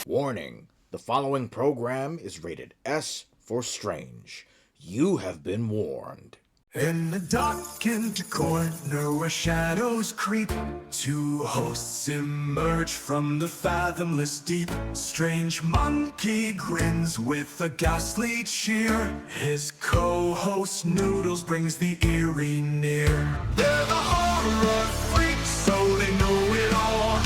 Warning, the following program is rated S for strange. You have been warned. In the darkened corner where shadows creep, two hosts emerge from the fathomless deep. Strange monkey grins with a ghastly cheer. His co-host Noodles brings the eerie near. They're the horror freaks, so they know it all.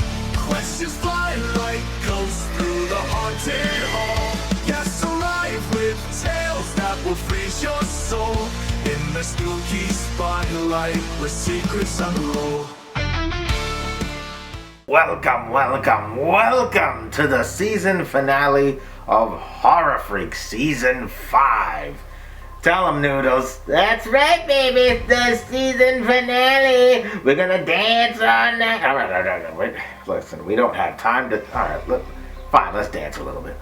Questions fly like ghosts through the haunted hall. Yes, arrive with tales that will freeze your soul. In the spooky spotlight where secrets unroll. Welcome to the season finale of Horror Freaks Season 5. Tell them, Noodles. That's right, baby. It's the season finale. We're gonna dance on that. All right. Wait. Listen, we don't have time to... All right, look. Fine, let's dance a little bit.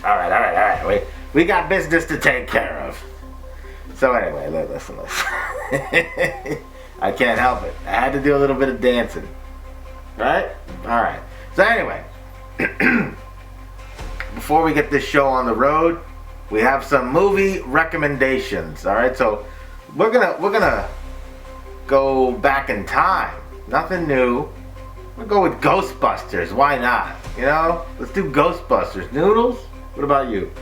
All right. Wait. We got business to take care of. So anyway, listen. I can't help it. I had to do a little bit of dancing. Right? Alright. So anyway, before we get this show on the road, we have some movie recommendations. Alright, so we're gonna go back in time. Nothing new. We'll go with Ghostbusters. Why not? You know? Let's do Ghostbusters. Noodles? What about you?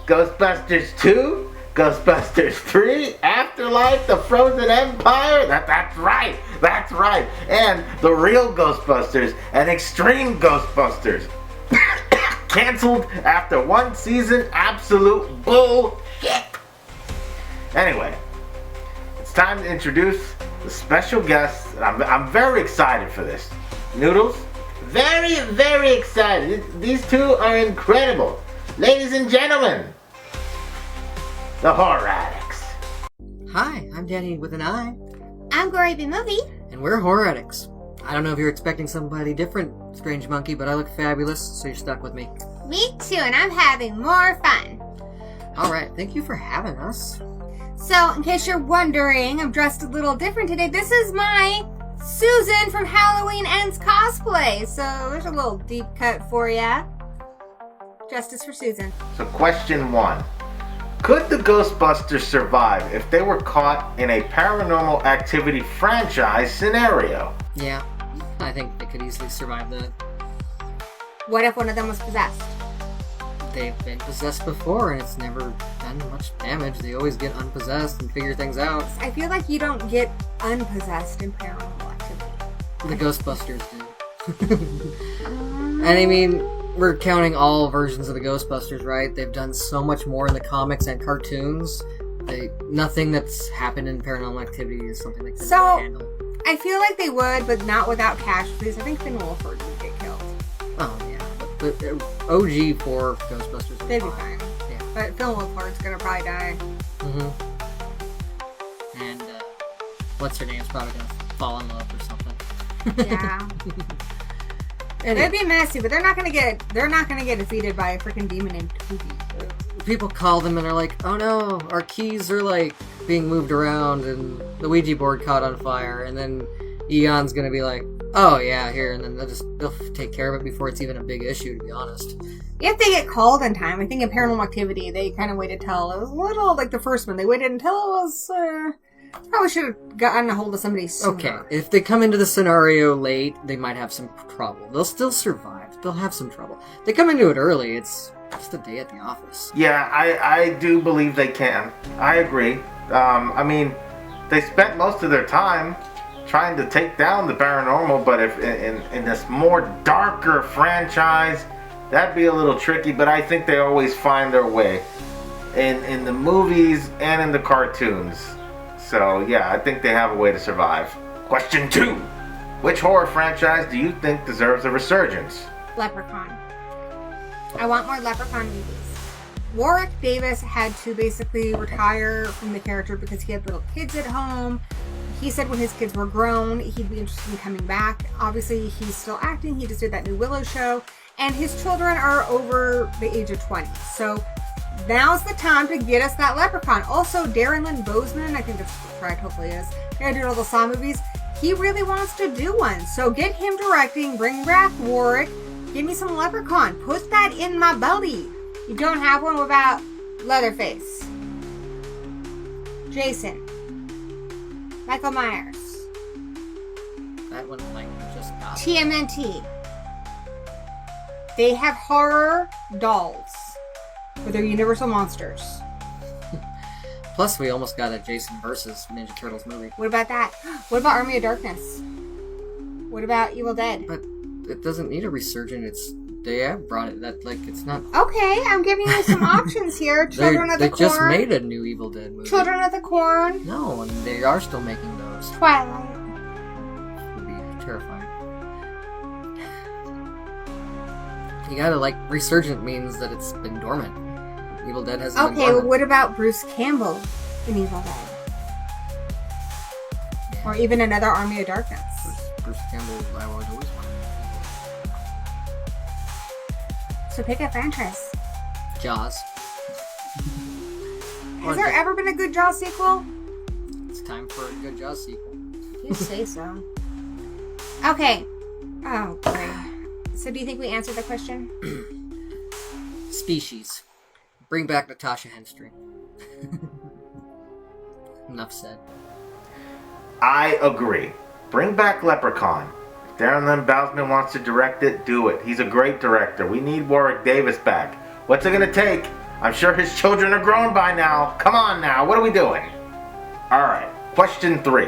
Ghostbusters 2, Ghostbusters 3, Afterlife, The Frozen Empire. That's right. And the real Ghostbusters and Extreme Ghostbusters. Canceled after one season. Absolute bullshit. Anyway, it's time to introduce the special guest. I'm very excited for this. Noodles? Very, very excited. These two are incredible. Ladies and gentlemen, the Horror Addicts. Hi, I'm Danny with an I. I'm Glory B. Movie. And we're Horror Addicts. I don't know if you're expecting somebody different, Strange Monkey, but I look fabulous, so you're stuck with me. Me too, and I'm having more fun. Alright, thank you for having us. So, in case you're wondering, I'm dressed a little different today. This is my Susan from Halloween Ends cosplay. So, there's a little deep cut for ya. Justice for Susan. So question 1. Could the Ghostbusters survive if they were caught in a Paranormal Activity franchise scenario? Yeah, I think they could easily survive that. What if one of them was possessed? They've been possessed before and it's never done much damage. They always get unpossessed and figure things out. I feel like you don't get unpossessed in Paranormal Activity. The Ghostbusters do. And I mean, we're counting all versions of the Ghostbusters, right? They've done so much more in the comics and cartoons. Nothing that's happened in Paranormal Activity is something they can handle. I feel like they would, but not without casualties. I think Finn Wolford would get killed. Oh, yeah. But the OG for Ghostbusters would They'd be fine. Yeah. But Finn Wolford's gonna probably die. Mm-hmm. And, what's her name's probably gonna fall in love or something. Yeah. Anyway. It'd be messy, but they're not gonna get defeated by a freaking demon named Toby. People call them and they're like, oh no, our keys are like being moved around and the Ouija board caught on fire, and then Eon's gonna be like, oh yeah, here, and then they'll take care of it before it's even a big issue, to be honest. If they get called in time, I think in Paranormal Activity they kind of waited till it was a little like the first one. They waited until it was probably should have gotten a hold of somebody sooner. Okay, if they come into the scenario late, they might have some trouble. They'll still survive. They'll have some trouble. They come into it early, it's just a day at the office. Yeah, I do believe they can. I agree. I mean, they spent most of their time trying to take down the paranormal, but if in this more darker franchise, that'd be a little tricky, but I think they always find their way in the movies and in the cartoons. So yeah, I think they have a way to survive. Question 2. Which horror franchise do you think deserves a resurgence? Leprechaun. I want more Leprechaun movies. Warwick Davis had to basically retire from the character because he had little kids at home. He said when his kids were grown, he'd be interested in coming back. Obviously, he's still acting. He just did that new Willow show. And his children are over the age of 20. So now's the time to get us that Leprechaun. Also, Darren Lynn Bozeman, I think that's correct, hopefully is. They're doing all the Saw movies. he really wants to do one. So get him directing, bring back Warwick, give me some Leprechaun. Put that in my belly. You don't have one without Leatherface. Jason. Michael Myers. That one like just got TMNT. They have horror dolls with their Universal monsters. Plus, we almost got a Jason versus Ninja Turtles movie. What about that? What about Army of Darkness? What about Evil Dead? But it doesn't need a resurgence. They have brought it. That like it's not. Okay, I'm giving you some options here. Children of the Corn. They just made a new Evil Dead movie. Children of the Corn. No, and they are still making those. Twilight. Would be terrifying. You gotta like resurgent means that it's been dormant. Evil Dead hasn't been Okay, dormant. well, what about Bruce Campbell in Evil Dead? Or even another Army of Darkness? Bruce Campbell, I would always want. So pick a franchise. Jaws. Has there ever been a good Jaws sequel? It's time for a good Jaws sequel. You say so. Okay. Oh, boy. So do you think we answered the question? Species. Bring back Natasha Henstry. Enough said. I agree. Bring back Leprechaun. If Darren Lynn Bousman wants to direct it, do it. He's a great director. We need Warwick Davis back. What's it gonna take? I'm sure his children are grown by now. Come on now, what are we doing? Alright, question 3.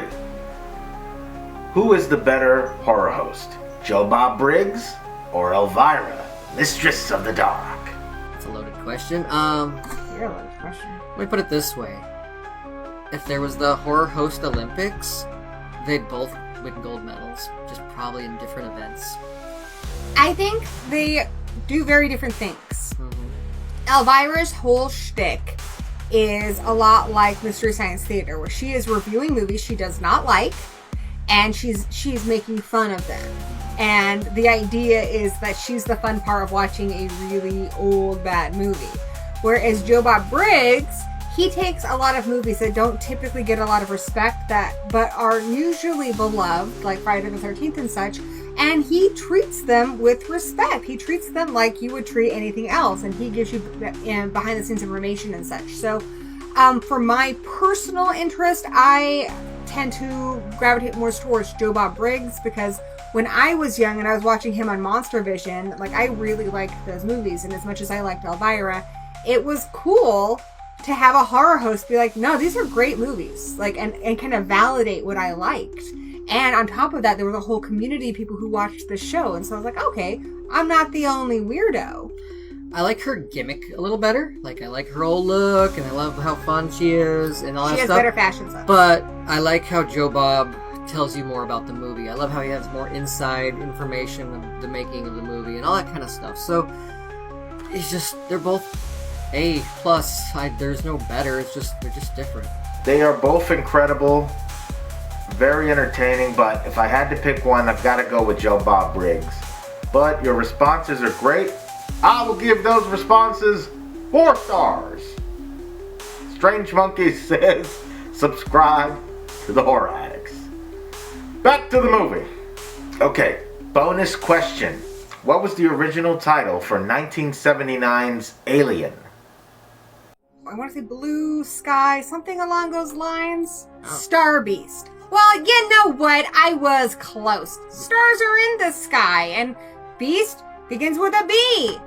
Who is the better horror host? Joe Bob Briggs or Elvira, Mistress of the Dark? That's a loaded question. You're a loaded question. Let me put it this way. If there was the Horror Host Olympics, they'd both win gold medals, just probably in different events. I think they do very different things. Mm-hmm. Elvira's whole shtick is a lot like Mystery Science Theater, where she is reviewing movies she does not like, and she's making fun of them. And the idea is that she's the fun part of watching a really old, bad movie. Whereas Joe Bob Briggs, he takes a lot of movies that don't typically get a lot of respect, but are usually beloved, like Friday the 13th and such, and he treats them with respect. He treats them like you would treat anything else, and he gives you behind-the-scenes information and such. So, for my personal interest, I tend to gravitate more towards Joe Bob Briggs, because when I was young and I was watching him on Monster Vision, like, I really liked those movies, and as much as I liked Elvira, it was cool to have a horror host be like, no, these are great movies, like, and kind of validate what I liked. And on top of that, there was a whole community of people who watched the show, and so I was like, okay, I'm not the only weirdo. I like her gimmick a little better. Like, I like her old look, and I love how fun she is, and all that She has stuff. better fashion sense. But I like how Joe Bob tells you more about the movie. I love how he has more inside information of the making of the movie and all that kind of stuff. So, it's just, they're both A+. There's no better. It's just, they're just different. They are both incredible, very entertaining, but if I had to pick one, I've got to go with Joe Bob Briggs. But your responses are great. I will give those responses 4 stars. Strange Monkey says, subscribe to the Horror Addicts. Back to the movie. Okay, bonus question. What was the original title for 1979's Alien? I want to say Blue Sky, something along those lines. Star Beast. Well, you know what? I was close. Stars are in the sky, and Beast begins with a B.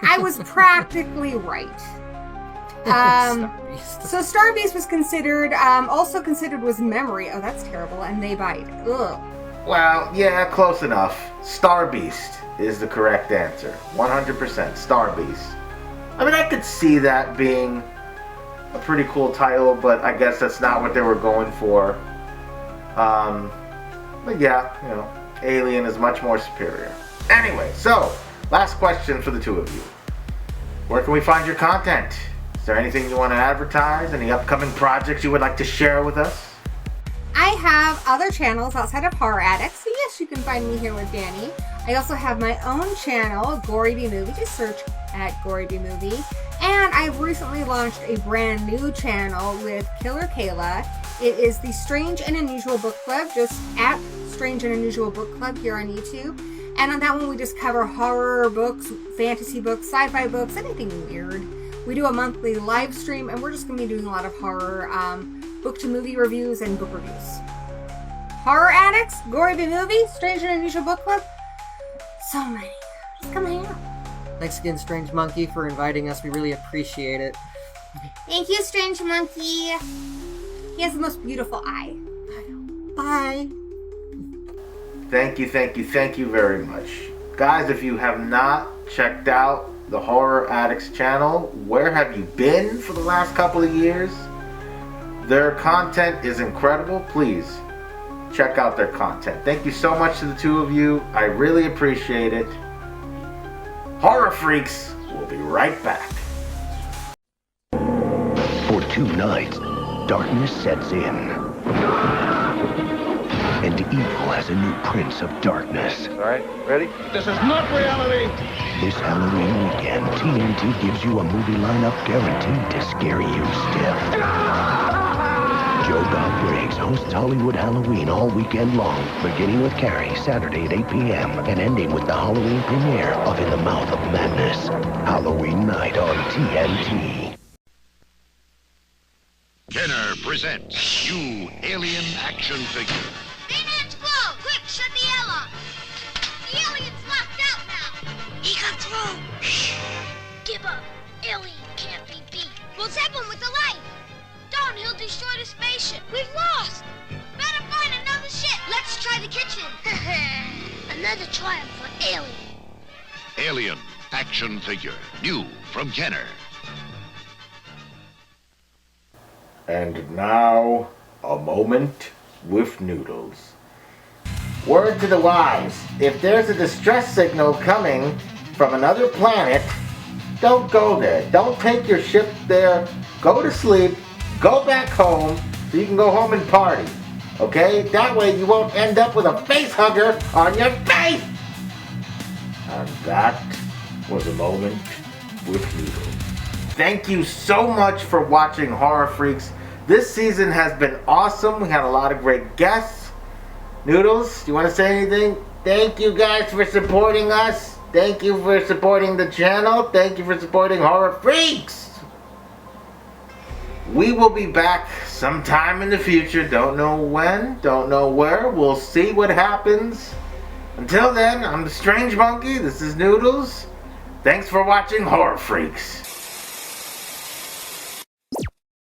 I was practically right. Star Beast. So Star Beast was considered, also considered was Memory. Oh, that's terrible. And They Bite. Ugh. Well, yeah, close enough. Star Beast is the correct answer. 100% Star Beast. I mean, I could see that being a pretty cool title, but I guess that's not what they were going for. But yeah, you know, Alien is much more superior. Anyway, so, last question for the two of you. Where can we find your content? Is there anything you want to advertise? Any upcoming projects you would like to share with us? I have other channels outside of Horror Addicts, so yes, you can find me here with Danny. I also have my own channel, Gory B Movie. Just search at Gory B Movie. And I've recently launched a brand new channel with Killer Kayla. It is the Strange and Unusual Book Club, just at Strange and Unusual Book Club here on YouTube. And on that one, we just cover horror books, fantasy books, sci-fi books, anything weird. We do a monthly live stream, and we're just going to be doing a lot of horror book-to-movie reviews and book reviews. Horror Addicts, Gory B Movie, Strange and Unusual Book Club. So many. Just come hang out. Thanks again, Strange Monkey, for inviting us. We really appreciate it. Thank you, Strange Monkey. He has the most beautiful eye. Bye. Thank you very much. Guys, if you have not checked out the Horror Addicts channel, where have you been for the last couple of years? Their content is incredible. Please check out their content. Thank you so much to the two of you. I really appreciate it. Horror Freaks will be right back. For 2 nights, darkness sets in. And evil has a new prince of darkness. All right, ready? This is not reality! This Halloween weekend, TNT gives you a movie lineup guaranteed to scare you stiff. Joe Bob Briggs hosts Hollywood Halloween all weekend long, beginning with Carrie, Saturday at 8 p.m., and ending with the Halloween premiere of In the Mouth of Madness. Halloween night on TNT. Kenner presents new alien action figure. Bayman's glow! Quick, shut the airlock! The alien's locked out now! He got through! Shh! Give up! Alien can't be beat! We'll zap him with the light! Don't, he'll destroy the spaceship! We've lost! Better find another ship! Let's try the kitchen! Another triumph for Alien! Alien action figure. New from Kenner. And now, a moment with Noodles. Word to the wise, if there's a distress signal coming from another planet, don't go there. Don't take your ship there. Go to sleep. Go back home so you can go home and party. Okay? That way you won't end up with a face hugger on your face! And that was a moment with Noodles. Thank you so much for watching Horror Freaks. This season has been awesome. We had a lot of great guests. Noodles, do you want to say anything? Thank you guys for supporting us. Thank you for supporting the channel. Thank you for supporting Horror Freaks. We will be back sometime in the future. Don't know when, don't know where. We'll see what happens. Until then, I'm the Strange Monkey. This is Noodles. Thanks for watching Horror Freaks.